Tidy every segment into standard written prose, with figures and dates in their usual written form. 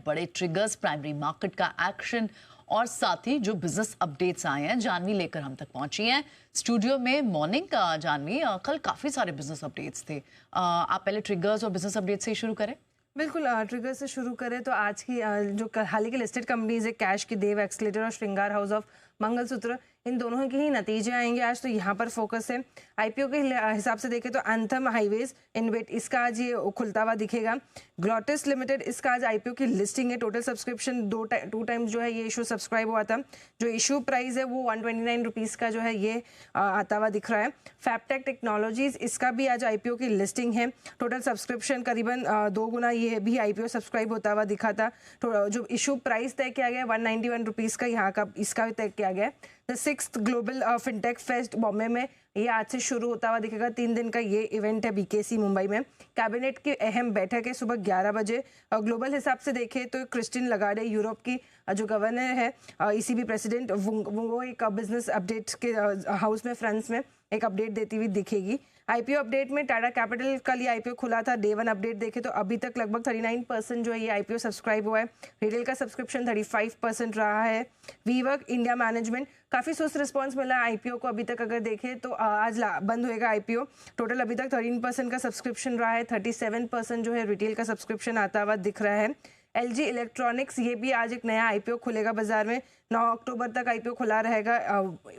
बड़े triggers, primary market का action और साथ ही जो बिजनेस अपडेट्स आए हैं, जानवी लेकर हम तक पहुंची हैं स्टूडियो में। मॉर्निंग का जानवी, कल काफ़ी सारे बिजनेस अपडेट्स थे। आप पहले ट्रिगर्स और बिजनेस अपडेट्स से ही शुरू करें। बिल्कुल, ट्रिगर से शुरू करें तो आज की जो हाल ही की लिस्टेड कंपनीज है, कैश की, देव एक्सलेटर और श्रृंगार हाउस ऑफ मंगलसूत्र, इन दोनों के ही नतीजे आएंगे आज। तो यहाँ पर फोकस है। आईपीओ के हिसाब से देखें तो एंथम हाईवेज इनवेट, इसका आज ये खुलता हुआ दिखेगा। ग्लोटिस लिमिटेड, इसका आज आईपीओ की लिस्टिंग है। टोटल सब्सक्रिप्शन टू टाइम्स जो है ये इशू सब्सक्राइब हुआ था। जो इशू प्राइस है वो 129 रुपीज़ का जो है ये आता हुआ दिख रहा है। फैबटेक टेक्नोलॉजीज, इसका भी आज आईपीओ की लिस्टिंग है। टोटल सब्सक्रिप्शन करीबन 2 गुना ये भी आईपीओ सब्सक्राइब होता हुआ दिखा था। जो इशू प्राइस तय किया गया 191 रुपीज़ का, यहाँ का इसका भी तय किया गया है। The 6th global fintech fest Bombay में ये आज से शुरू होता हुआ दिखेगा। 3 दिन का ये इवेंट है बीकेसी मुंबई में। कैबिनेट की अहम बैठक है सुबह 11 बजे। ग्लोबल हिसाब से देखें तो क्रिस्टिन लगार्डे, यूरोप की जो गवर्नर है, ईसीबी प्रेसिडेंट, वो एक बिजनेस अपडेट के हाउस में, फ्रांस में एक अपडेट देती हुई दिखेगी। आईपीओ अपडेट में टाटा कैपिटल, कल ये आईपीओ खुला था। डे 1 अपडेट देखें तो अभी तक लगभग 39% जो है ये आईपीओ सब्सक्राइब हुआ है। रिटेल का सब्सक्रिप्शन 35% रहा है। वीवर्क इंडिया मैनेजमेंट, काफ़ी सुस्त रिस्पांस मिला है आईपीओ को अभी तक। अगर देखें तो आज बंद होएगा आईपीओ। टोटल अभी तक 13% का सब्सक्रिप्शन रहा है। 37% जो है रिटेल का सब्सक्रिप्शन आता हुआ दिख रहा है। एलजी इलेक्ट्रॉनिक्स, ये भी आज एक नया आईपीओ खुलेगा बाजार में। 9 अक्टूबर तक आईपीओ खुला रहेगा।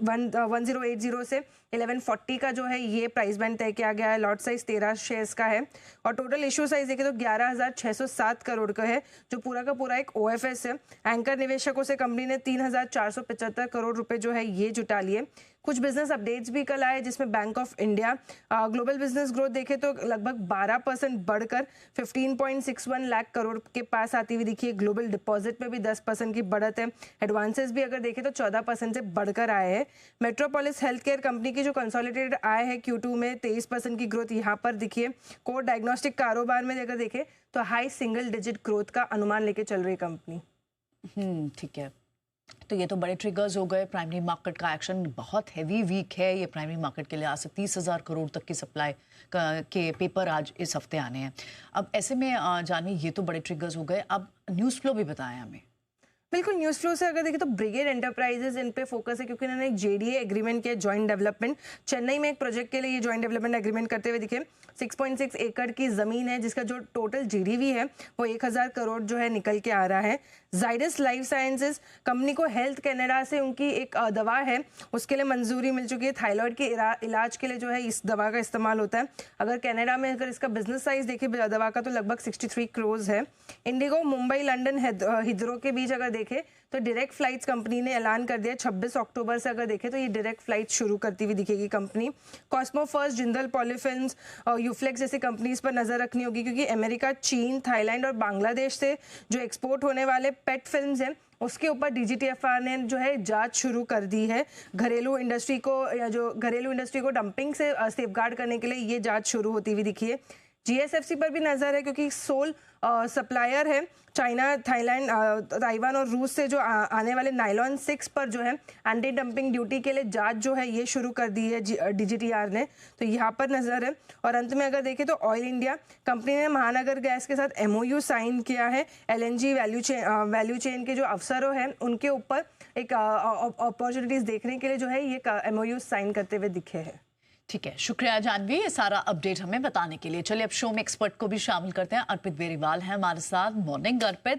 1080 से 1140 का जो है ये प्राइस बैंड तय किया गया है। लॉट साइज 13 शेयर्स का है और टोटल इशू साइज देखें तो 11,607 करोड़ का है, जो पूरा का पूरा एक ओएफएस है। एंकर निवेशकों से कंपनी ने 3,475 करोड़ रुपए जो है ये जुटा लिए। कुछ बिजनेस अपडेट्स भी कल आए, जिसमें bank of India global business growth देखें तो लगभग 12% बढ़कर 15.61 लाख करोड़ के पास आती हुई दिखी है। ग्लोबल डिपॉजिट में भी 10% की बढ़त है। एडवांसेस भी अगर देखें तो 14% से बढ़कर आए हैं। मेट्रोपोलिस हेल्थ केयर कंपनी की जो कंसोलिडेटेड आय है Q2 में 23% की ग्रोथ यहाँ पर दिखी है। कोर डायग्नोस्टिक कारोबार में अगर देखें तो हाई सिंगल डिजिट ग्रोथ का अनुमान लेके चल रही कंपनी। ठीक है, तो ये तो बड़े ट्रिगर्स हो गए। प्राइमरी मार्केट का एक्शन बहुत हैवी वीक है ये प्राइमरी मार्केट के लिए। आज से 30,000 करोड़ तक की सप्लाई के पेपर आज इस हफ्ते आने हैं। अब ऐसे में जानिए, ये तो बड़े ट्रिगर्स हो गए, अब न्यूज़ फ्लो भी बताएं हमें। बिल्कुल, न्यूज़ फ्लो से अगर देखें तो ब्रिगेड एंटरप्राइजेस, इन पे फोकस है क्योंकि इन्होंने एक जेडीए एग्रीमेंट किया, जॉइंट डेवलपमेंट। चेन्नई में एक प्रोजेक्ट के लिए ये जॉइंट डेवलपमेंट एग्रीमेंट करते हुए दिखे। 6.6 एकड़ की ज़मीन है, जिसका जो टोटल जीडीवी है वो 1,000 करोड़ जो है निकल के आ रहा है। जाइडस लाइफ साइंसेज कंपनी को हेल्थ कनाडा से उनकी एक दवा है, उसके लिए मंजूरी मिल चुकी है। थायराइड के इलाज के लिए जो है इस दवा का इस्तेमाल होता है। अगर कनाडा में अगर इसका बिजनेस साइज देखें दवा का तो लगभग 63 करोड़ है। इंडिगो मुंबई लंदन हिद्रो के बीच अगर देखें तो डायरेक्ट फ्लाइट्स कंपनी ने ऐलान कर दिया 26 अक्टूबर से अगर देखें तो ये डायरेक्ट फ्लाइट शुरू करती हुई दिखेगी कंपनी। कॉस्मो फर्स्ट, जिंदल पॉलीफिल्म्स और यूफ्लेक्स जैसी कंपनीज पर नजर रखनी होगी, क्योंकि अमेरिका, चीन, थाईलैंड और बांग्लादेश से जो एक्सपोर्ट होने वाले पेट फिल्म्स हैं उसके ऊपर डीजीटीएफआर ने जो है जांच शुरू कर दी है। घरेलू इंडस्ट्री को डंपिंग से सेफगार्ड करने के लिए ये जांच शुरू होती हुई दिखी है। जीएसएफसी पर भी नजर है, क्योंकि सोल सप्लायर है चाइना, थाईलैंड, ताइवान और रूस से जो आने वाले नायलॉन 6 पर जो है एंटी डंपिंग ड्यूटी के लिए जांच जो है ये शुरू कर दी है डीजीटीआर ने, तो यहाँ पर नजर है। और अंत में अगर देखें तो ऑयल इंडिया कंपनी ने महानगर गैस के साथ एमओयू साइन किया है। एलएनजी वैल्यू चेन के जो अवसरों हैं उनके ऊपर एक अपॉर्चुनिटीज देखने के लिए जो है ये एमओयू साइन करते हुए दिखे हैं। ठीक है, शुक्रिया जानवी ये सारा अपडेट हमें बताने के लिए। चलिए अब शो में एक्सपर्ट को भी शामिल करते हैं। अर्पित बेरीवाल हैं हमारे साथ। मॉर्निंग अर्पित।